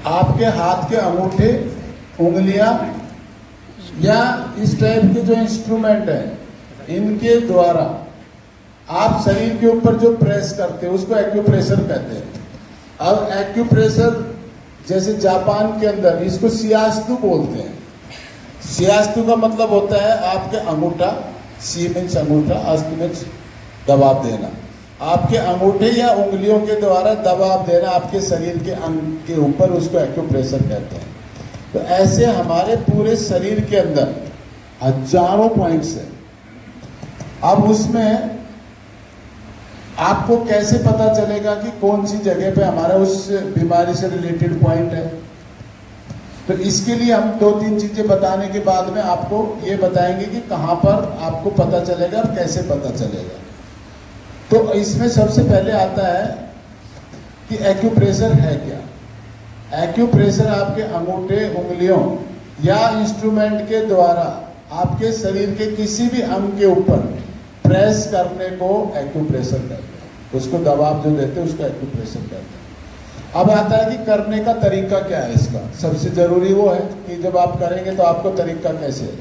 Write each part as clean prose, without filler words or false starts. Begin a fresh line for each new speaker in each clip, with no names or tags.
आपके हाथ के अंगूठे, उंगलियां या इस टाइप के जो इंस्ट्रूमेंट है, इनके द्वारा आप शरीर के ऊपर जो प्रेस करते हैं उसको एक्यूप्रेशर कहते हैं। अब एक्यूप्रेशर जैसे जापान के अंदर इसको शियास्तु बोलते हैं। शियास्तु का मतलब होता है आपके अंगूठा, सी मीन्स अंगूठा, अस्तु मीन्स दबाव देना, आपके अंगूठे या उंगलियों के द्वारा दबाव देना आपके शरीर के अंग के ऊपर, उसको एक्यूप्रेशर कहते हैं। तो ऐसे हमारे पूरे शरीर के अंदर हजारों पॉइंट्स हैं। अब उसमें आपको कैसे पता चलेगा कि कौन सी जगह पे हमारा उस बीमारी से रिलेटेड पॉइंट है? तो इसके लिए हम 2-3 चीजें बताने के बाद में आपको ये बताएंगे कि कहाँ पर आपको पता चलेगा और कैसे पता चलेगा। तो इसमें सबसे पहले आता है कि एक्यूप्रेशर है क्या। एक्यूप्रेशर आपके अंगूठे, उंगलियों या इंस्ट्रूमेंट के द्वारा आपके शरीर के किसी भी अंग के ऊपर प्रेस करने को एक्यूप्रेशर कहते हैं। उसको दबाव जो देते हैं उसको एक्यूप्रेशर कहते हैं। अब आता है कि करने का तरीका क्या है इसका। सबसे जरूरी वो है कि जब आप करेंगे तो आपको तरीका कैसे है।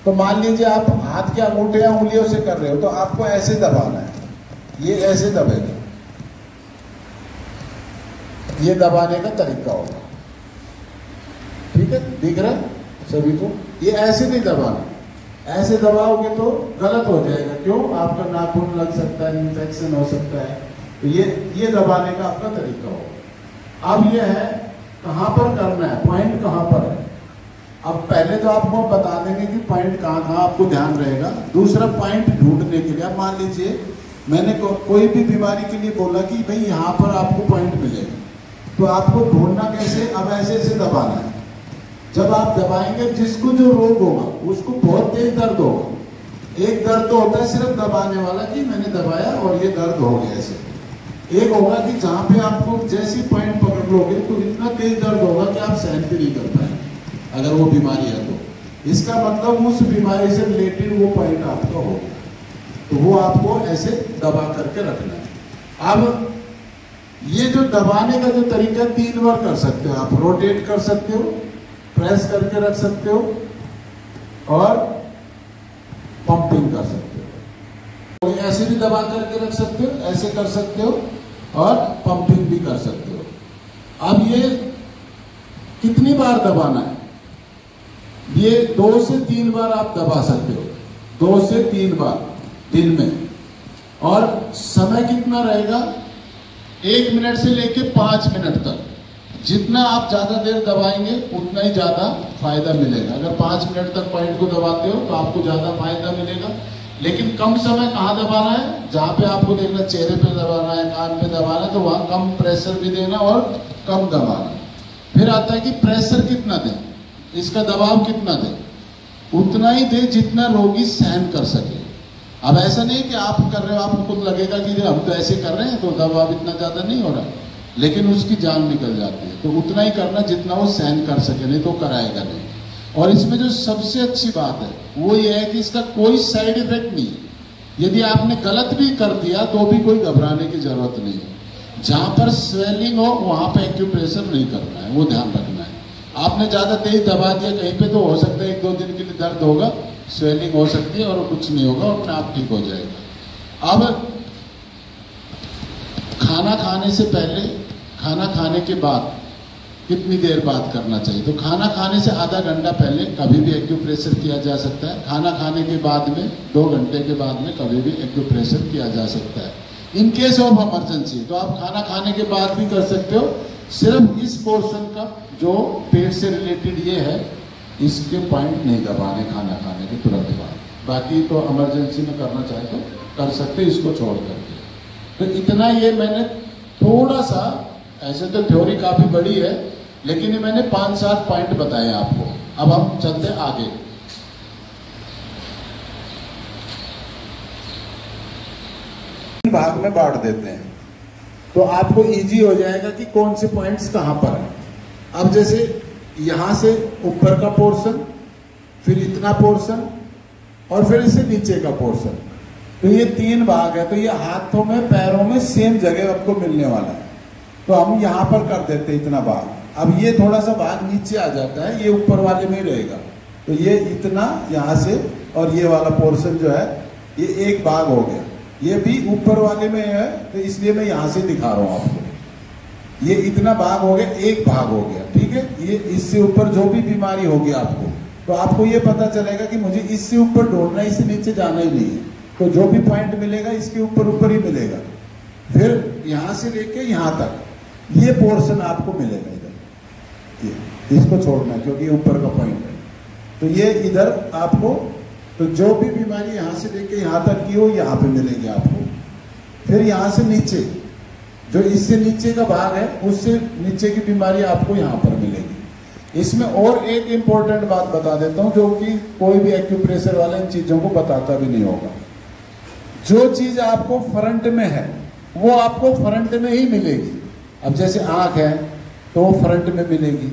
तो मान लीजिए आप हाथ के अंगूठे या उंगलियों से कर रहे हो तो आपको ऐसे दबाना है, ये ऐसे दबेगा, ये दबाने का तरीका होगा। ठीक है, दिख रहा है सभी को? ये ऐसे नहीं दबाना, ऐसे दबाओगे तो गलत हो जाएगा। क्यों? आपका नाखून लग सकता है, इन्फेक्शन हो सकता है। तो ये दबाने का आपका तरीका होगा। अब ये है कहां पर करना है, पॉइंट कहां पर है। अब पहले तो आपको बता देंगे कि पॉइंट कहां कहां आपको ध्यान रहेगा। दूसरा पॉइंट ढूंढने के लिए, अब मान लीजिए मैंने कोई भी बीमारी के लिए बोला कि भाई यहाँ पर आपको पॉइंट मिलेगा, तो आपको ढूंढना कैसे? अब ऐसे ऐसे दबाना है। जब आप दबाएंगे, जिसको जो रोग होगा उसको बहुत तेज दर्द होगा। एक दर्द तो होता है सिर्फ दबाने वाला कि मैंने दबाया और ये दर्द हो गया ऐसे। एक होगा कि जहां पे आपको जैसी पॉइंट पकड़ लोगे तो इतना तेज दर्द होगा कि आप सहन भी नहीं कर पाएंगे। अगर वो बीमारी है तो इसका मतलब उस बीमारी से रिलेटेड वो पॉइंट आपका हो गया, तो वो आपको ऐसे दबा करके रखना है। अब ये जो दबाने का जो तरीका 3 बार कर सकते हो आप। रोटेट कर सकते हो, प्रेस करके रख सकते हो और पंपिंग कर सकते हो। तो ऐसे भी दबा करके रख सकते हो, ऐसे कर सकते हो और पंपिंग भी कर सकते हो। अब ये कितनी बार दबाना है? ये 2 से 3 बार आप दबा सकते हो, 2 से 3 बार दिन में। और समय कितना रहेगा? 1 मिनट से लेके 5 मिनट तक। जितना आप ज्यादा देर दबाएंगे उतना ही ज्यादा फायदा मिलेगा। अगर 5 मिनट तक पॉइंट को दबाते हो तो आपको ज्यादा फायदा मिलेगा। लेकिन कम समय कहाँ दबाना है? जहां पे आपको देखना चेहरे पे दबाना है, कान पे दबाना है, तो वहां कम प्रेशर भी देना और कम दबाना। फिर आता है कि प्रेशर कितना दें, इसका दबाव कितना दें? उतना ही दे जितना रोगी सहन कर सके। अब ऐसा नहीं कि आप कर रहे हो, आपको खुद लगेगा कि हम तो ऐसे कर रहे हैं तो दबाव इतना ज्यादा नहीं हो रहा, लेकिन उसकी जान निकल जाती है। तो उतना ही करना जितना वो सहन कर सके, नहीं तो कराएगा नहीं। और इसमें जो सबसे अच्छी बात है वो ये है कि इसका कोई साइड इफेक्ट नहीं है। यदि आपने गलत भी कर दिया तो भी कोई घबराने की जरूरत नहीं है। जहां पर स्वेलिंग हो वहां पर एक्यूप्रेशर नहीं करना है, वो ध्यान रखना है। आपने ज्यादा तेज दबा दिया कहीं पे तो हो सकता है 1-2 दिन के लिए दर्द होगा, स्वेलिंग हो सकती है और कुछ नहीं होगा, अपने आप ठीक हो जाएगा। अब खाना खाने से पहले, खाना खाने के बाद कितनी देर बाद करना चाहिए? तो खाना खाने से आधा घंटा पहले कभी भी एक्यूप्रेशर किया जा सकता है। खाना खाने के बाद में 2 घंटे के बाद में कभी भी एक्यूप्रेशर किया जा सकता है। इन केस ऑफ इमरजेंसी तो आप खाना खाने के बाद भी कर सकते हो। सिर्फ इस पोर्शन का जो पेट से रिलेटेड ये है, इसके पॉइंट नहीं दबाने खाना खाने के तुरंत बाद। बाकी तो इमरजेंसी में करना चाहे तो कर सकते, इसको छोड़ करके। तो इतना ये मैंने थोड़ा सा, ऐसे तो थ्योरी काफी बड़ी है लेकिन ये मैंने 5-7 पॉइंट बताए आपको। अब हम चलते आगे। भाग में बांट देते हैं तो आपको इजी हो जाएगा कि कौन से पॉइंट्स कहां पर है। अब जैसे यहां से ऊपर का पोर्शन, फिर इतना पोर्शन और फिर इसे नीचे का पोर्शन, तो ये 3 भाग है। तो ये हाथों में पैरों में सेम जगह आपको मिलने वाला है। तो हम यहां पर कर देते हैं इतना भाग। अब ये थोड़ा सा भाग नीचे आ जाता है, ये ऊपर वाले में ही रहेगा। तो ये इतना यहाँ से और ये वाला पोर्शन जो है ये एक भाग हो गया, ये भी ऊपर वाले में है, तो इसलिए मैं यहाँ से दिखा रहा हूँ आपको। ये इतना भाग हो गया, एक भाग हो गया, ठीक है। ये इससे ऊपर जो भी बीमारी होगी आपको, तो आपको ये पता चलेगा कि मुझे इससे ऊपर ढूंढना है, इससे नीचे जाना ही नहीं है। तो जो भी पॉइंट मिलेगा इसके ऊपर ऊपर ही मिलेगा। फिर यहाँ से लेके यहाँ तक ये पोर्शन आपको मिलेगा इधर, इसको छोड़ना है क्योंकि ऊपर का पॉइंट है। तो ये इधर आपको, तो जो भी बीमारी यहाँ से लेके यहाँ तक की हो यहाँ पे मिलेगी आपको। फिर यहाँ से नीचे, जो इससे नीचे का भाग है उससे नीचे की बीमारी आपको यहाँ पर मिलेगी। इसमें और एक इम्पोर्टेंट बात बता देता हूँ, जो कि कोई भी एक्यूप्रेशर वाला इन चीजों को बताता भी नहीं होगा। जो चीज आपको फ्रंट में है वो आपको फ्रंट में ही मिलेगी। अब जैसे आंख है तो वो फ्रंट में मिलेगी,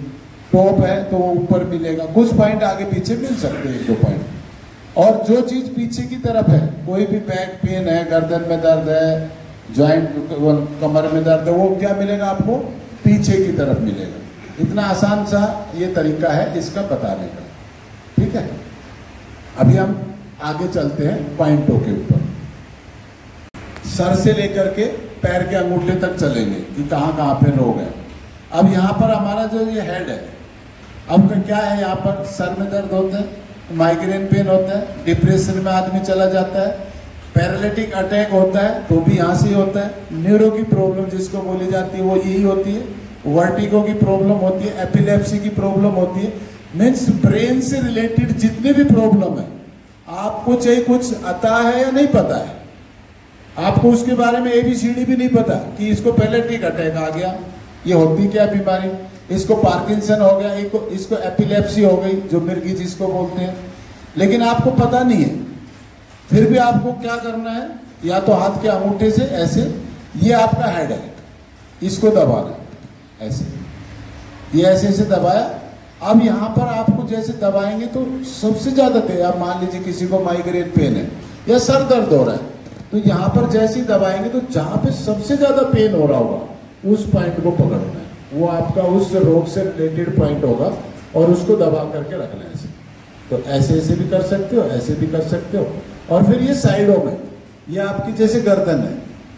टॉप है तो वो ऊपर मिलेगा, कुछ पॉइंट आगे पीछे मिल सकते हैं, एक दो पॉइंट। और जो चीज पीछे की तरफ है, कोई भी बैक पेन है, गर्दन में दर्द है, जॉइंट कमर में दर्द है, वो क्या मिलेगा आपको? पीछे की तरफ मिलेगा। इतना आसान सा ये तरीका है इसका बताने का, ठीक है। अभी हम आगे चलते हैं पॉइंटों के ऊपर। सर से लेकर के पैर के अंगूठे तक चलेंगे कि कहाँ कहाँ पे रोग है। अब यहाँ पर हमारा जो ये हेड है, अब क्या है, यहाँ पर सर में दर्द होता है, माइग्रेन पेन होता है, डिप्रेशन में आदमी चला जाता है, पैरालिटिक अटैक होता है तो भी यहाँ से ही होता है, न्यूरो की प्रॉब्लम जिसको बोली जाती है वो यही होती है, वर्टिगो की प्रॉब्लम होती है, एपिलेप्सी की प्रॉब्लम होती है। मीन्स ब्रेन से रिलेटेड जितने भी प्रॉब्लम है, आपको चाहे कुछ आता है या नहीं पता है, आपको उसके बारे में ABCD भी नहीं पता कि इसको पैरालिटिक अटैक आ गया, ये होती क्या बीमारी, इसको पार्किंसन हो गया, इसको एपिलेप्सी हो गई जो मिर्गी जिसको बोलते हैं, लेकिन आपको पता नहीं है। फिर भी आपको क्या करना है, या तो हाथ के अंगूठे से ऐसे, ये आपका हेड है, इसको दबाना ऐसे, ये ऐसे ऐसे दबाया। अब यहाँ पर आपको जैसे दबाएंगे तो सबसे ज्यादा आप मान लीजिए किसी को माइग्रेन पेन है या सर दर्द हो रहा है, तो यहाँ पर जैसे ही दबाएंगे तो जहाँ पे सबसे ज्यादा पेन हो रहा होगा उस पॉइंट को पकड़ना है, वो आपका उस रोग से रिलेटेड पॉइंट होगा और उसको दबा करके रखना है ऐसे। तो ऐसे ऐसे भी कर सकते हो, ऐसे भी कर सकते हो। और फिर ये साइडों में, ये आपकी जैसे गर्दन है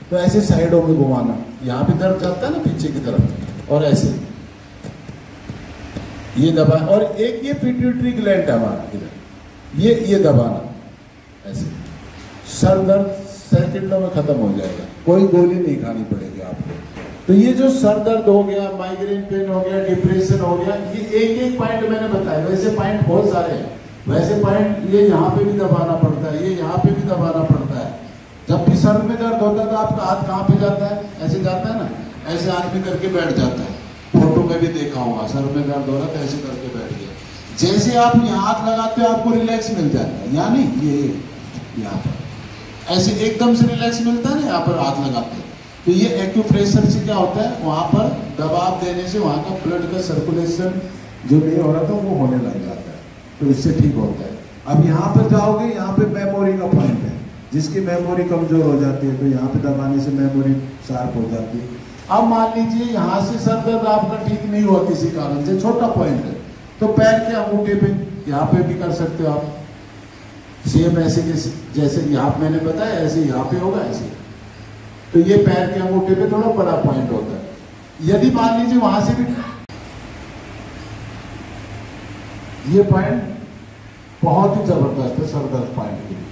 तो ऐसे साइडों में घुमाना, यहाँ भी दर्द जाता है ना पीछे की तरफ, और ऐसे ये दबा। और एक ये पिट्यूटरी ग्लैंड है हमारा इधर, ये दबाना ऐसे। सर दर्द सेकंडों में खत्म हो जाएगा, कोई गोली नहीं खानी पड़ेगी आपको। तो ये जो सर दर्द हो गया, माइग्रेन पेन हो गया, डिप्रेशन हो गया, ये एक एक पॉइंट मैंने बताया। वैसे पॉइंट बहुत सारे हैं, वैसे पॉइंट ये यहाँ पे भी दबाना पड़ता है, ये यहाँ पे भी दबाना पड़ता है। जब भी सर में दर्द होता है तो आपका हाथ कहाँ पे जाता है, ऐसे जाता है ना, ऐसे आदमी करके बैठ जाता है। फोटो में भी देखा होगा, सर में दर्द हो रहा है तो ऐसे करके बैठ गया। जैसे आप यहाँ हाथ लगाते हो आपको रिलैक्स मिल जाता है, यानी ये यहाँ पर ऐसे एकदम से रिलैक्स मिलता है ना, यहाँ पर हाथ लगाते हैं। तो ये एक्यूप्रेशर से क्या होता है, वहाँ पर दबाव देने से वहाँ का ब्लड का सर्कुलेशन जो नहीं हो रहा था वो होने लग जाता है, तो इससे ठीक होता है। अब यहाँ पर जाओगे, यहाँ पे मेमोरी का पॉइंट है, जिसकी मेमोरी कमजोर हो जाती है तो यहाँ पे दबाने से मेमोरी शार्प हो जाती है। अब मान लीजिए यहाँ से सर दर्द आपका ठीक नहीं हुआ किसी कारण से, छोटा पॉइंट है, तो पैर के अंगूठे पे यहाँ पे भी कर सकते हो आप, सेम ऐसे जैसे यहाँ मैंने बताया ऐसे यहाँ पे होगा ऐसे। तो ये पैर के अंगूठे पे थोड़ा बड़ा पॉइंट होता है। यदि मान लीजिए वहां से भी ये पॉइंट बहुत ही जबरदस्त है सर दर्द पॉइंट के लिए,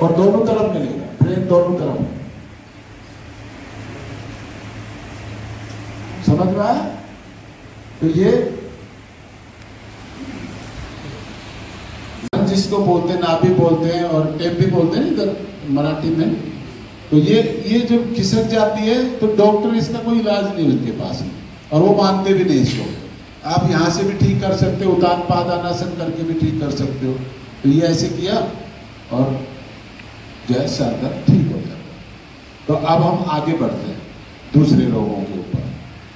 और दोनों तरफ मिलेगा, ब्रेन दोनों तरफ, समझ में आया। तो ये जिसको बोलते हैं, नाभि बोलते हैं और टेप भी बोलते हैं इधर मराठी में। तो ये जो खिसक जाती है तो डॉक्टर इसका कोई इलाज नहीं उनके पास में, और वो मानते भी नहीं इसको। आप यहाँ से भी ठीक कर सकते हो, उतान पादानासन करके भी ठीक कर सकते हो। तो ये ऐसे किया और जो है सर दर्द ठीक हो जाता है। तो अब हम आगे बढ़ते हैं दूसरे रोगों के ऊपर।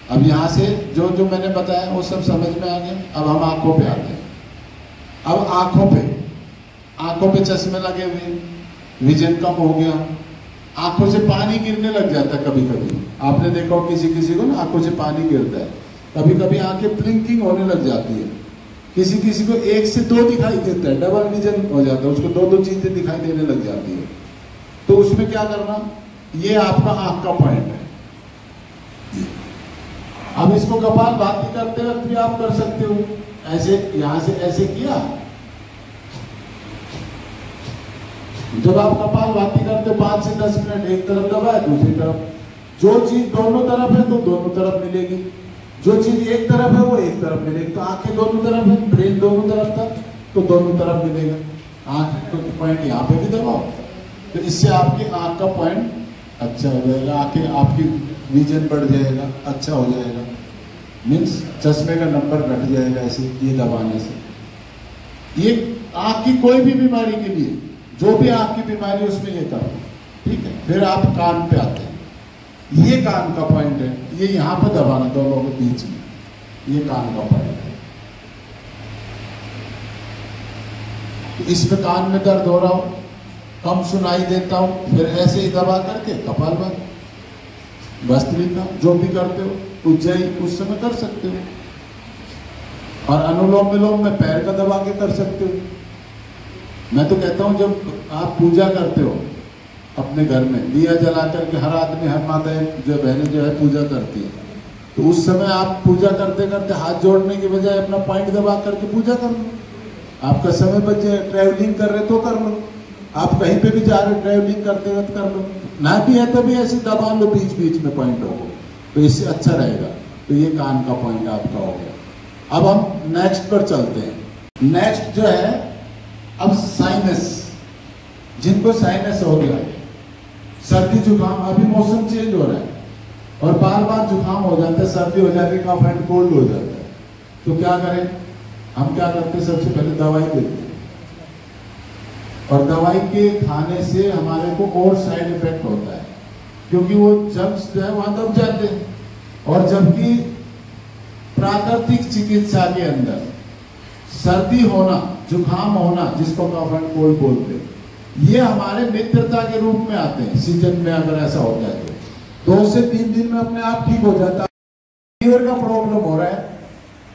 अब यहाँ से जो जो मैंने बताया वो सब समझ में आ गया। अब हम आंखों पे आते हैं। अब आंखों पे चश्मे लगे हुए, विजन कम हो गया, आंखों से पानी गिरने लग जाता है कभी कभी। आपने देखा किसी किसी को ना आंखों से पानी गिरता है, कभी कभी आंखें ब्लिंकिंग होने लग जाती है, किसी किसी को 1 से 2 दिखाई देता है, डबल विजन हो जाता है, उसको 2 चीजें दिखाई देने लग जाती है। तो उसमें क्या करना, ये आपका आंख का पॉइंट है। अब इसको कपालभाति करते वक्त भी आप कर सकते हो, ऐसे यहां से ऐसे किया, जब आप कपालभाति करते हो 5 से 10 मिनट एक तरफ दबाए, दूसरी तरफ, जो चीज दोनों तरफ है तो दोनों तरफ मिलेगी, जो चीज एक तरफ है वो एक तरफ मिलेगी। तो आंखें दोनों तरफ है, ब्रेन दोनों तरफ था तो दोनों तरफ मिलेगा। आंख तो पॉइंट यहाँ पे भी दबाओ, तो इससे आपकी आंख का पॉइंट अच्छा हो जाएगा, आंखें आपकी विजन बढ़ जाएगा, अच्छा हो जाएगा, मीन्स चश्मे का नंबर घट जाएगा ऐसे ये दबाने से। ये आंख की कोई भी बीमारी के लिए, जो भी आंख की बीमारी उसमें ये करो, ठीक है। फिर आप कान पे आते हैं, ये कान का पॉइंट है, ये यहां पर दबाना दोनों के बीच में, ये कान का पॉइंट है। तो इसमें कान में दर्द हो रहा हो, कम सुनाई देता हो, फिर ऐसे ही दबा करके कपालभाति, भस्त्रिका जो भी करते हो उज्जयी उस समय कर सकते हो। और अनुलोम विलोम में पैर का दबा के कर सकते हो। मैं तो कहता हूं जब आप पूजा करते हो अपने घर में, दिया जला करके, हर आदमी हर माता जो बहनें जो है पूजा करती है, तो उस समय आप पूजा करते करते हाथ जोड़ने की बजाय अपना पॉइंट दबा करके पूजा कर लो, आपका समय बच जाए। ट्रैवलिंग कर रहे तो कर लो, आप कहीं पे भी जा रहे ट्रैवलिंग करते वक्त कर लो, ना भी है तो भी ऐसे दबा लो बीच बीच में पॉइंट हो, तो इससे अच्छा रहेगा। तो ये कान का पॉइंट आपका हो गया। अब हम नेक्स्ट पर चलते हैं। नेक्स्ट जो है अब साइनस, जिनको साइनस हो गया, सर्दी जुकाम, अभी मौसम चेंज हो रहा है और बार बार जुकाम हो जाता है, सर्दी हो जाती है, कफ एंड कोल्ड हो जाता है, तो क्या करें, हम क्या करते हैं, सबसे पहले दवाई देते हैं। और दवाई के खाने से हमारे को और साइड इफेक्ट होता है, क्योंकि वो जर्म्स जो है वहां दब जाते हैं। और जबकि प्राकृतिक चिकित्सा के अंदर सर्दी होना, जुकाम होना, जिसको कफ एंड कोल्ड बोलते हैं, ये हमारे मित्रता के रूप में आते हैं। सीजन में अगर ऐसा होता है तो 2 से 3 दिन में अपने आप ठीक हो जाता है। लीवर का प्रॉब्लम हो रहा है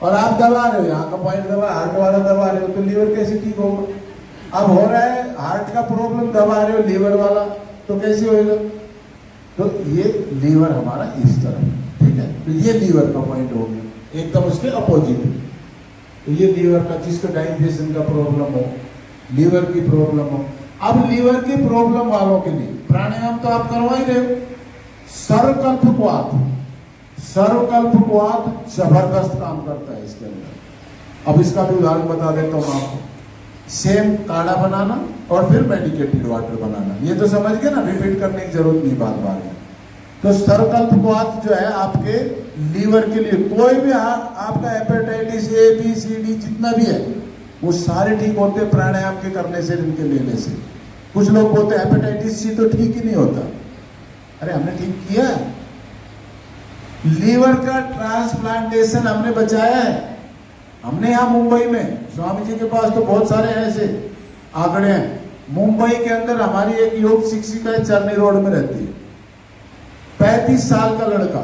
और आप दबा रहे हो, यहाँ का पॉइंट दबा, हार्ट वाला दबा रहे हो, तो लीवर कैसे ठीक होगा। अब हो रहा है हार्ट का प्रॉब्लम, दबा रहे हो लीवर वाला, तो कैसे होगा। तो ये लीवर हमारा इस तरह, ठीक है, तो ये लीवर का पॉइंट हो गया, एकदम उसके अपोजिट। तो ये लीवर का, जिसको डाइजेशन का प्रॉब्लम हो, लीवर की प्रॉब्लम हो। अब लीवर की प्रॉब्लम वालों के लिए प्राणायाम तो आप करवा ही रहे हो। सर्वकल्पवात, सर्वकल्पवात जबरदस्त काम करता है इसके अंदर। अब इसका भी उदाहरण बता देता हूं आपको। सेम काढ़ा बनाना और फिर मेडिकेटेड वाटर बनाना, ये तो समझ गए ना, रिपीट करने की जरूरत नहीं बार बार। तो सर्वकल्पवात जो है आपके लीवर के लिए, कोई भी आपका hepatitis A B C D जितना भी है, वो सारे ठीक होते हैं प्राणायाम के करने से, इनके लेने से। कुछ लोग बोलते हैं हेपेटाइटिस सी तो ठीक ही नहीं होता, अरे हमने ठीक किया है, लीवर का ट्रांसप्लांटेशन हमने बचाया है। हमने यहाँ मुंबई में स्वामी जी के पास तो बहुत सारे ऐसे आंकड़े हैं। मुंबई के अंदर हमारी एक योग शिक्षिका है, चरनी रोड में रहती है, 35 साल का लड़का,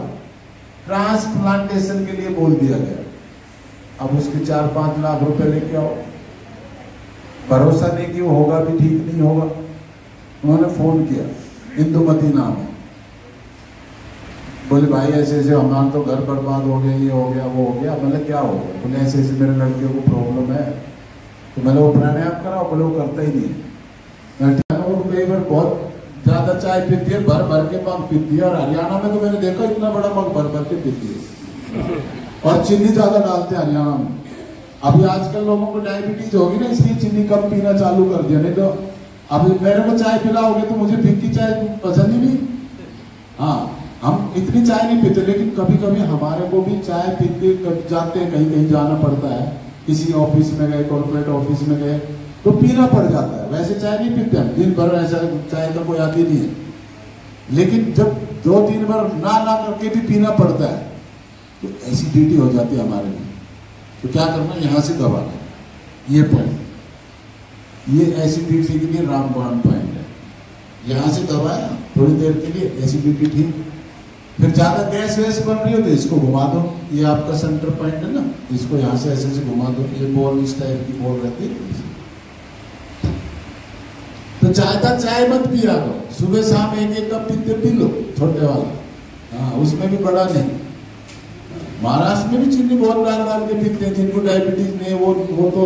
ट्रांसप्लांटेशन के लिए बोल दिया गया। अब उसके 4-5 लाख रुपए लेके आओ, भरोसा नहीं कि वो होगा भी, ठीक नहीं होगा। उन्होंने फोन किया, इंदुमती नाम है, बोले भाई ऐसे ऐसे हमारा तो घर बर्बाद हो गया, ये हो गया वो हो गया। मतलब क्या हो गया, बोले ऐसे ऐसे मेरे लड़के को प्रॉब्लम है। तो मैंने वो प्राणायाम कराओ, बोले वो करता ही नहीं। कई बार बहुत ज्यादा चाय पीती है, भर भर के मग पीती है, और हरियाणा में तो मैंने देखा इतना बड़ा मग भर भर के पीती है, और चीनी ज्यादा डालते हैं हरियाणा में। अभी आजकल लोगों को डायबिटीज होगी ना, इसलिए चीनी कम पीना चालू कर दिया, नहीं तो अभी मेरे को चाय पिलाओगे तो मुझे फिक्की चाय पसंद ही नहीं। हाँ, हम इतनी चाय नहीं पीते, लेकिन कभी कभी हमारे को भी चाय पीते जाते हैं, कहीं कहीं जाना पड़ता है, किसी ऑफिस में गए, कॉर्पोरेट ऑफिस में गए, तो पीना पड़ जाता है। वैसे चाय नहीं पीते हम, दिन भर ऐसा चाय का कोई आदि नहीं है, लेकिन जब 2-3 बार ना करके भी पीना पड़ता है तो एसिडिटी हो जाती है हमारे में। तो क्या करना, यहाँ से दबाना, ये पॉइंट, ये एसिडिटी के लिए रामबाण पॉइंट है। यहाँ से दबाया थोड़ी देर के लिए, एसिडिटी ठीक, फिर ज्यादा गैस वैस बन रही हो तो इसको घुमा दो, ये आपका सेंटर पॉइंट है ना, इसको यहाँ से ऐसे से घुमा दो, ये बॉल इस टाइप की बॉल रहती है। तो ज्यादा चाय मत पिया करो, सुबह शाम एक एक कप पी लो, छोटे वाला। हाँ, उसमें भी बड़ा नहीं। महाराष्ट्र में भी चीनी बहुत डाल के पीते हैं, जिनको डायबिटीज नहीं है वो तो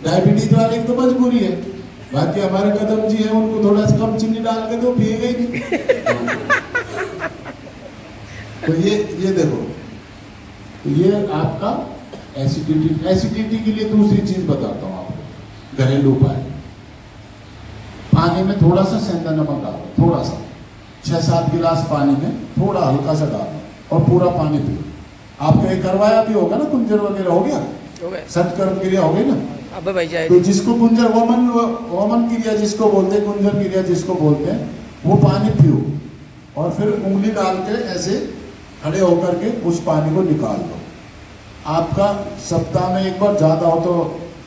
डायबिटीज वाले की तो मजबूरी है। बाकी हमारे कदम जी हैं, उनको थोड़ा सा कम चीनी डाल के तो पिएगा ही नहीं। तो ये देखो, तो ये आपका एसिडिटी के लिए दूसरी चीज बताता हूँ आपको, घरेलू उपाय। पानी में थोड़ा सा सेंधा नमक डालो, थोड़ा सा 6-7 गिलास पानी में थोड़ा हल्का सा डालो और पूरा पानी पियो। आपका ये करवाया भी होगा ना, कुंजर वगैरह हो गया, सत्कर्म क्रिया हो गई ना।
अब भाई जाए
तो जिसको कुंजर वमन क्रिया जिसको बोलते हैं, कुंजर क्रिया जिसको बोलते हैं, वो पानी पियो और फिर उंगली डाल के ऐसे खड़े होकर के उस पानी को निकाल दो। आपका सप्ताह में एक बार, ज्यादा हो तो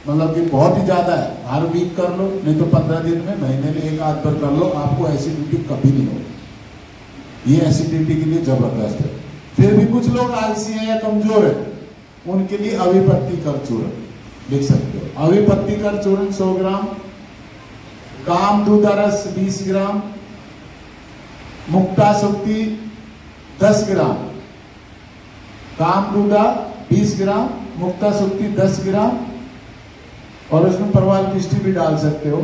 मतलब कि बहुत ही ज्यादा है, हर वीक कर लो, नहीं तो 15 दिन में, महीने में 1-8 बार कर लो, आपको एसिडिटी कभी नहीं होगी। ये एसिडिटी के लिए जबरदस्त है। फिर भी कुछ लोग आलसी हैं या कमजोर है, उनके लिए अविपत्ति कर चूर्ण लिख सकते हो। अविपत्ति कर चूर्ण 100 ग्राम, काम दूधा रस 20 ग्राम, मुक्ता सुक्ति 10 ग्राम, काम दूधा 20 ग्राम, मुक्ता सुक्ति 10 ग्राम, और उसमें परवाल पिष्टी भी डाल सकते हो,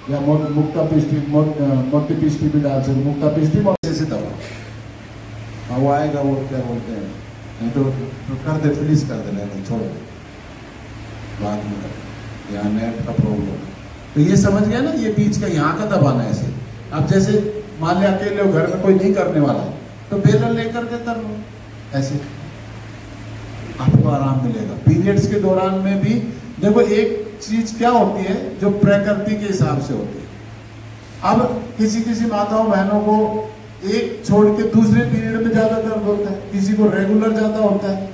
या मुक्ता पिष्टी, मोटी पिष्टी भी डाल सकते हो। मुक्ता पिष्टी से दवा, हाँ वो आएगा, वो क्या बोलते हैं, नहीं तो कर दे, प्लीज कर दे, नहीं छोड़ दे, बाद में कर, यहाँ नेट का प्रॉब्लम। तो ये समझ गया ना, ये बीच का यहाँ का दबाना है ऐसे। अब जैसे मान लिया अकेले हो, घर में कोई नहीं करने वाला है, तो बेलन लेकर के कर लो ऐसे, आपको आराम मिलेगा। पीरियड्स के दौरान में भी देखो, एक चीज क्या होती है जो प्रकृति के हिसाब से होती है। अब किसी माताओं बहनों को एक छोड़ के दूसरे पीरियड में ज्यादा दर्द होता है, किसी को रेगुलर ज्यादा होता है,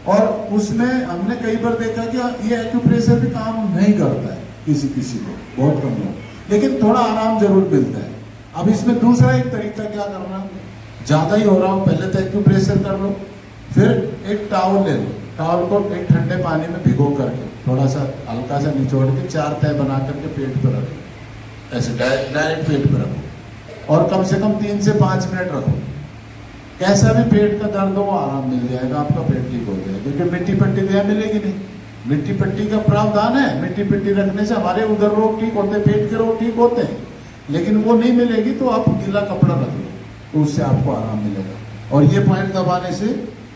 और उसमें हमने कई बार देखा कि ये एक्यूप्रेशर भी काम नहीं करता है किसी को, बहुत कम लोग, लेकिन थोड़ा आराम जरूर मिलता है। अब इसमें दूसरा एक तरीका क्या करना, ज्यादा ही हो रहा हो, पहले तो एक्यूप्रेशर कर लो, फिर एक टावल ले लो, टावल को एक ठंडे पानी में भिगो करके थोड़ा सा हल्का सा निचोड़ के 4 तह बना करके पेट पर रखो, ऐसे डायरेक्ट पेट पर रखो, और कम से कम 3 से 5 मिनट रखो। कैसा भी पेट का दर्द हो, आराम मिल जाएगा, आपका पेट ठीक हो जाएगा। क्योंकि मिट्टी पट्टी तो मिलेगी नहीं, मिट्टी पट्टी का प्रावधान है, मिट्टी पट्टी रखने से हमारे उधर रोग ठीक होते हैं, पेट के रोग ठीक होते हैं, लेकिन वो नहीं मिलेगी तो आप गीला कपड़ा रख लो, तो उससे आपको आराम मिलेगा। और ये पॉइंट दबाने से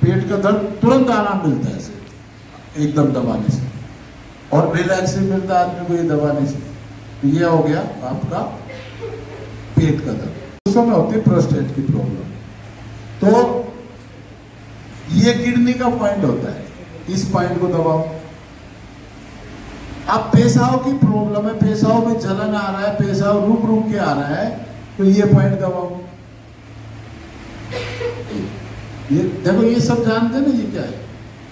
पेट का दर्द तुरंत आराम मिलता है, ऐसे एकदम दबाने से, और रिलैक्स भी मिलता है आदमी को ये दबाने से। तो ये हो गया आपका पेट का दर्द। उसमें होती है प्रोस्टेट की प्रॉब्लम, तो ये किडनी का पॉइंट होता है, इस पॉइंट को दबाओ। अब पेशाब की प्रॉब्लम है, पेशाब में जलन आ रहा है, पेशाब रुक के आ रहा है, तो ये पॉइंट दबाओ। ये देखो, ये सब जानते हैं ना ये क्या है।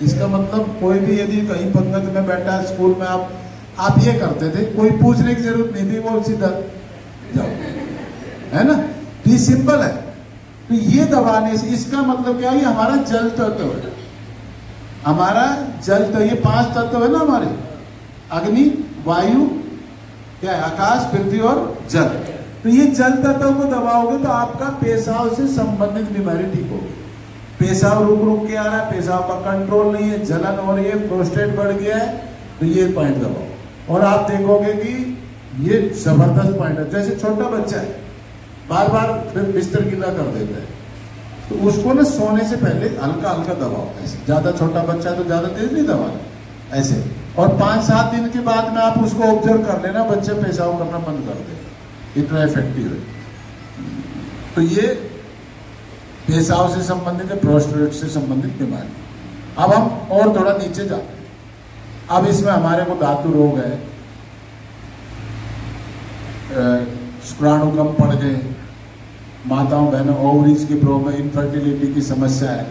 इसका मतलब कोई भी यदि कहीं पंगत में बैठा है, स्कूल में, आप ये करते थे, कोई पूछने की जरूरत नहीं थी, बोल सीधा जाओ, है ना। ये सिंपल है। तो ये दबाने से इसका मतलब क्या है, हमारा जल तत्व है, हमारा जल तत्व, ये 5 तत्व है ना हमारे, अग्नि, वायु, क्या है, आकाश, पृथ्वी और जल। तो ये जल तत्व को दबाओगे तो आपका पेशाब से संबंधित बीमारी ठीक होगी। पेशाब रुक के आ रहा है, पेशाब का कंट्रोल नहीं है, जलन हो रही है, प्रोस्टेट बढ़ गया है, तो ये पॉइंट दबाओ और आप देखोगे कि ये जबरदस्त पॉइंट है। जैसे छोटा बच्चा है, बार बार बिस्तर गीला कर देता है, तो उसको ना सोने से पहले हल्का हल्का दबाओ, ऐसे। ज्यादा छोटा बच्चा है तो ज्यादा तेज नहीं दबाना, ऐसे। और 5-7 दिन के बाद में आप उसको ऑब्जर्व कर लेना, बच्चे पेशाब करना बंद कर देगा, इतना इफेक्टिव है। तो ये पेशाब से संबंधित है, प्रोस्टेट से संबंधित बीमारी। अब हम और थोड़ा नीचे जाते हैं। अब इसमें हमारे को धातु रोग है, शुक्राणु कम पड़ गए, माताओं बहनों ओवरीज की प्रॉब्लम, इनफर्टिलिटी की समस्या है,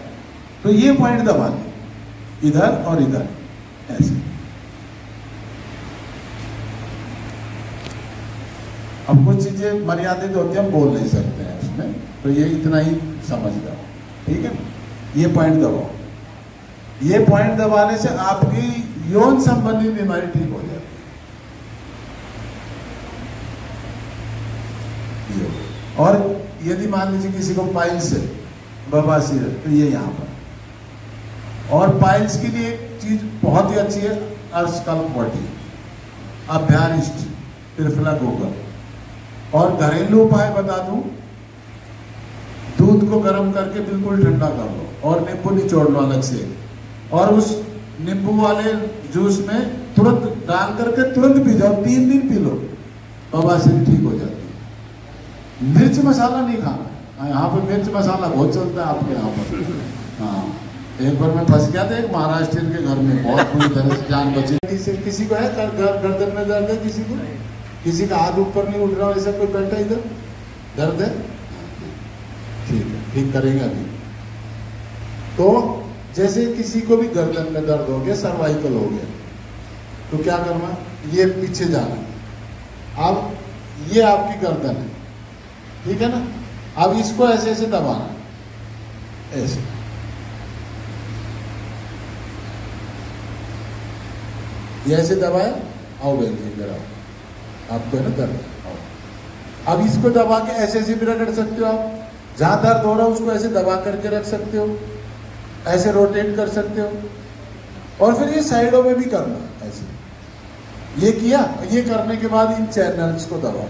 तो ये पॉइंट दबा दें, इधर और इधर, ऐसे। अब कुछ चीजें मर्यादित होती है, हम बोल नहीं सकते हैं उसमें, तो ये इतना ही समझ जाओ। ठीक है, ये पॉइंट दबाओ। ये पॉइंट दबाने से आपकी यौन संबंधी बीमारी ठीक हो जाती है। और यदि मान लीजिए किसी को पाइल्स है, बवासीर है, तो ये यहाँ पर। और पाइल्स के लिए एक चीज बहुत ही अच्छी है, अर्शकल्प बॉडी, अभ्यारिष्ट, त्रिफला गोबर। और घरेलू उपाय बता दूं, दूध को गर्म करके बिल्कुल ठंडा कर लो और नींबू निचोड़ लो अलग से, और उस नींबू वाले जूस में तुरंत डाल करके तुरंत पी जाओ, 3 दिन पी लो, बवासीर ठीक हो जाती है। मिर्च मसाला नहीं खाना, यहाँ पे मिर्च मसाला बहुत चलता है आपके यहाँ पर। हाँ, एक बार मैं फंस गया था एक महाराष्ट्र के घर में, बहुत बुरी तरह से जान बची। किसी को है गर्दन में दर्द है, किसी का हाथ ऊपर नहीं उठ रहा, ऐसा कोई बैठा इधर दर्द है? ठीक है, ठीक करेंगे अभी। तो जैसे किसी को भी गर्दन में दर्द हो गया, सर्वाइकल हो गया, तो क्या करना, ये पीछे जाना। अब ये आपकी गर्दन है, ठीक है ना, अब इसको ऐसे ऐसे दबाना, ऐसे। ये ऐसे दबाए, आओ बहन जी इधर आओ, आपको है ना दर्द, आओ। अब इसको दबा के ऐसे ऐसे भी रगड़ सकते हो आप, जहां दर्द हो रहा है उसको ऐसे दबा करके रख सकते हो, ऐसे रोटेट कर सकते हो। और फिर ये साइडों में भी करना ऐसे। ये किया, ये करने के बाद इन चैनल्स को दबाओ,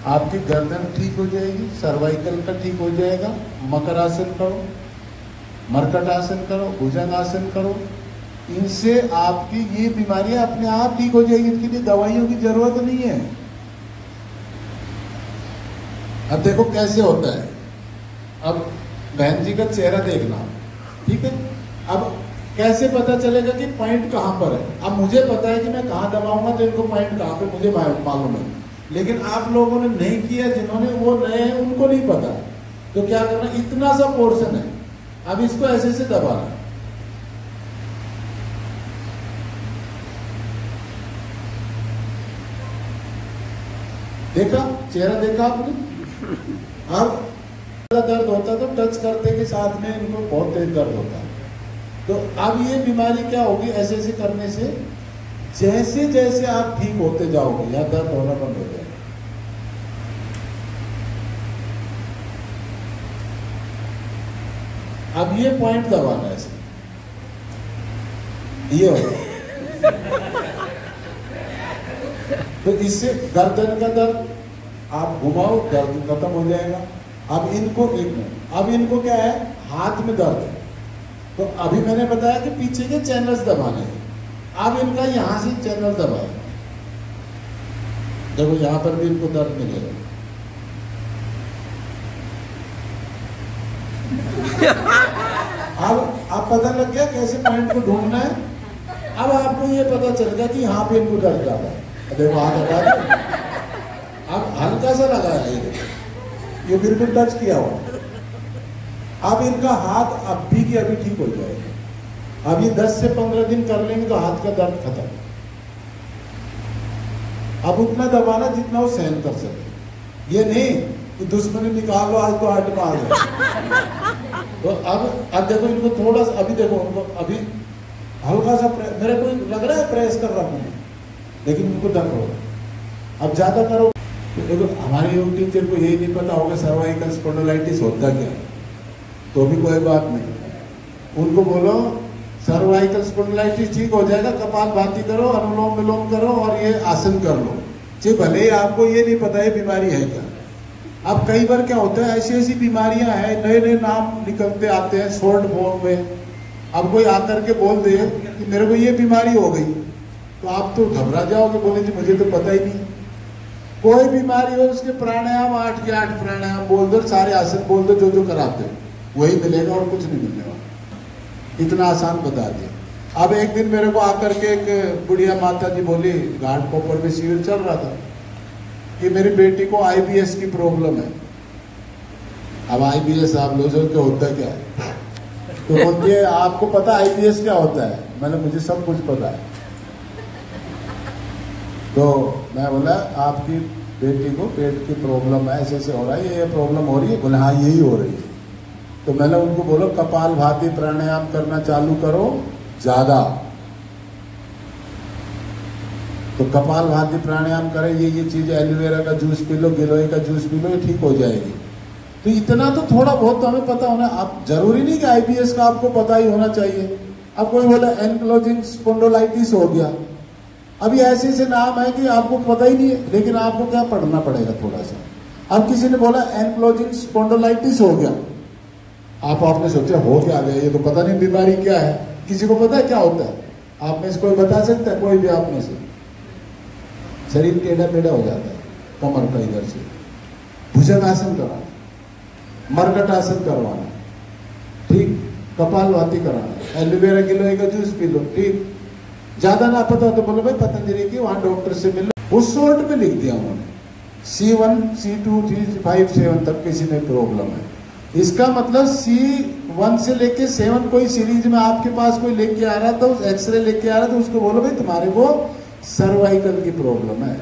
आपकी गर्दन ठीक हो जाएगी, सर्वाइकल का ठीक हो जाएगा। मकर आसन करो, मरकट आसन करो, भुजंग आसन करो, इनसे आपकी ये बीमारियां अपने आप ठीक हो जाएगी, इसके लिए दवाइयों की जरूरत नहीं है। अब देखो कैसे होता है, अब बहन जी का चेहरा देखना, ठीक है। अब कैसे पता चलेगा कि पॉइंट कहां पर है? अब मुझे पता है कि मैं कहां दबाऊंगा तो इनको पॉइंट कहां पे मुझे मालूम है, लेकिन आप लोगों ने नहीं किया, जिन्होंने वो नए हैं उनको नहीं पता। तो क्या करना, इतना सा पोर्शन है, अब इसको ऐसे से दबाना, देखा चेहरा, देखा आपने? अब दर्द होता है तो टच करते के साथ में इनको बहुत तेज दर्द होता है। तो अब ये बीमारी क्या होगी, ऐसे ऐसे करने से जैसे जैसे आप ठीक होते जाओगे या दर्द होना बंद हो जाएगा। अब ये पॉइंट दबाना है ऐसे, ये होगा। तो इससे गर्दन का दर्द आप घुमाओ, दर्द खत्म हो जाएगा। अब इनको अब इनको क्या है, हाथ में दर्द है, तो अभी मैंने बताया कि पीछे के चैनल्स दबाने हैं। अब इनका यहां से चैनल दबाए, देखो यहां पर भी इनको दर्द मिलेगा। अब आप पता लग गया कैसे पॉइंट को ढूंढना है। अब आपको ये पता चल गया कि यहाँ पे इनको दर्द ज्यादा है, देखो हाथ हटा दिया, अब हल्का सा लगाया, ये बिल्कुल टच किया हुआ। अब इनका हाथ अब भी की अभी ठीक हो जाएगा। अब ये 10 से 15 दिन कर लेंगे तो हाथ का दर्द खत्म। अब उतना दबाना जितना वो सहन कर सके, ये नहीं कि दुश्मनी निकाल लो, आज तो हार्ट में आ गया। तो अब देखो इनको थोड़ा सा, अभी देखो उनको अभी हल्का सा मेरे को लग रहा है प्रेस कर रहा हूँ, लेकिन उनको दर्द होगा। अब ज्यादा करो तो देखो, हमारे योग टीचर को यही नहीं पता होगा सर्वाइकल स्पॉन्डिलाइटिस होता क्या है, तो भी कोई बात नहीं, उनको बोलो सर्वाइकल स्पॉन्डिलाइटिस ठीक हो जाएगा, कपालभाति करो, अनुलोम विलोम करो और ये आसन कर लो। जी भले ही आपको ये नहीं पता है बीमारी है क्या। अब कई बार क्या होता है, ऐसी ऐसी बीमारियां हैं, नए नए नाम निकलते आते हैं शॉर्ट फॉर्म में। अब कोई आकर के बोल दे कि मेरे को ये बीमारी हो गई, तो आप तो घबरा जाओगे, बोले जी मुझे तो पता ही नहीं। कोई बीमारी हो उसके प्राणायाम 8 के 8 प्राणायाम बोल दो, सारे आसन बोल दो, जो जो कराते हो वही मिलेगा और कुछ नहीं मिलने वाला। इतना आसान बता दिया। अब एक दिन मेरे को आकर के एक बुढ़िया माता जी बोली, घाट पोपर में शिविर चल रहा था, कि मेरी बेटी को IBS की प्रॉब्लम है। अब IBS आप लोगों को होता क्या है, तो बोलती है आपको पता IBS क्या होता है? मैंने मुझे सब कुछ पता है। तो मैं बोला आपकी बेटी को पेट की प्रॉब्लम है, ऐसे ऐसे हो रहा है, ये प्रॉब्लम हो रही है? बोले हाँ यही हो रही है। तो मैंने उनको बोला कपालभाति प्राणायाम करना चालू करो ज्यादा। तो कपालभाति प्राणायाम करें, ये चीज एलोवेरा का जूस पी लो, गिलोय का जूस पी लो, ये ठीक हो जाएगी। तो इतना तो थोड़ा बहुत तो हमें पता होना। अब जरूरी नहीं कि आईबीएस का आपको पता ही होना चाहिए। अब कोई बोला एनक्लोजिंग स्पोंडोलाइटिस हो गया, अभी ऐसे ऐसे नाम है कि आपको पता ही नहीं है, लेकिन आपको क्या पढ़ना पड़ेगा थोड़ा सा। अब किसी ने बोला एनक्लोजिंग स्पोंडोलाइटिस हो गया, आपने सोचा हो क्या गया, ये तो पता नहीं बीमारी क्या है। किसी को पता है क्या होता है? आप में से कोई बता सकता है? कोई भी आप में से? शरीर टेढ़ा मेढ़ा हो जाता है, कमर का इधर से, भुजंगासन कराना, मरकट आसन करवाना, ठीक, कपालभाति कराना, एलोवेरा गिलोय का जूस पी लो, ठीक। ज्यादा ना पता तो बोलो भाई पतंजलि की वहां डॉक्टर से मिलो, उस शॉर्ट में लिख दिया उन्होंने C1 C2 C5 7 तक किसी में प्रॉब्लम है। इसका मतलब C1 से लेके 7 कोई सीरीज में आपके पास कोई लेके आ रहा था, उस एक्सरे लेके आ रहा था, उसको बोलो भाई तुम्हारे को सर्वाइकल की प्रॉब्लम है।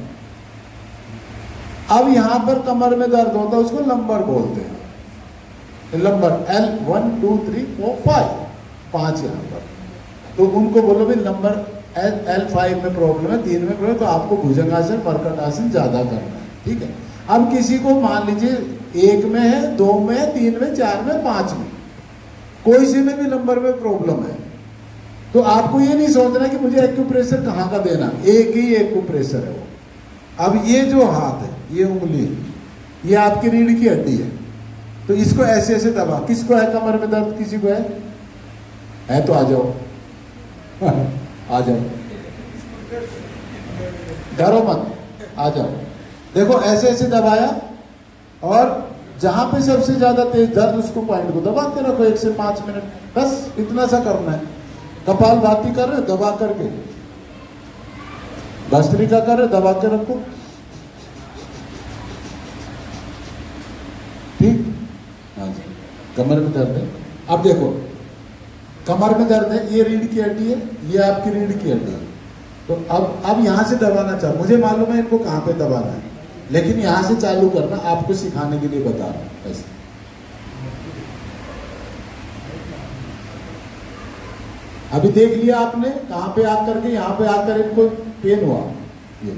अब यहां पर कमर में दर्द होता है, उसको लंबर बोलते हैं, लंबर L1 2 3 4 5 5 यहां पर। तो उनको बोलो भाई नंबर L5 में प्रॉब्लम है, 3 में प्रॉब्लम, तो आपको भुजंगासन मरकट आसन ज्यादा करना है, ठीक है। अब किसी को मान लीजिए 1 में है, 2 में है, 3 में, 4 में, 5 में, कोई से में भी नंबर में प्रॉब्लम है, तो आपको ये नहीं सोचना कि मुझे एक्यूप्रेशर कहाँ का देना, एक ही एक्यूप्रेशर है वो। अब ये जो हाथ है, ये उंगली, ये आपकी रीढ़ की हड्डी है, तो इसको ऐसे ऐसे दबा। किसको है कमर में दर्द? किसी को है तो आ जाओ आ जाओ, डरो मत, आ जाओ। देखो ऐसे ऐसे दबाया, और जहां पे सबसे ज्यादा तेज दर्द उसको पॉइंट को दबा के रखो 1 से 5 मिनट, बस इतना सा करना है। कपालभाति कर रहे दबा करके, भस्त्रिका कर रहे दबा के रखो, ठीक। हाँ जी, कमर में दर्द है, अब देखो कमर में दर्द है, ये रीढ़ की हड्डी है, ये आपकी रीढ़ की हड्डी है। तो अब यहां से दबाना चाहो, मुझे मालूम है इनको कहां पे दबाना है, लेकिन यहां से चालू करना, आपको सिखाने के लिए बता रहा हूं। ऐसे अभी देख लिया आपने, कहां पे आकर के, यहां पे आकर इनको पेन हुआ, ये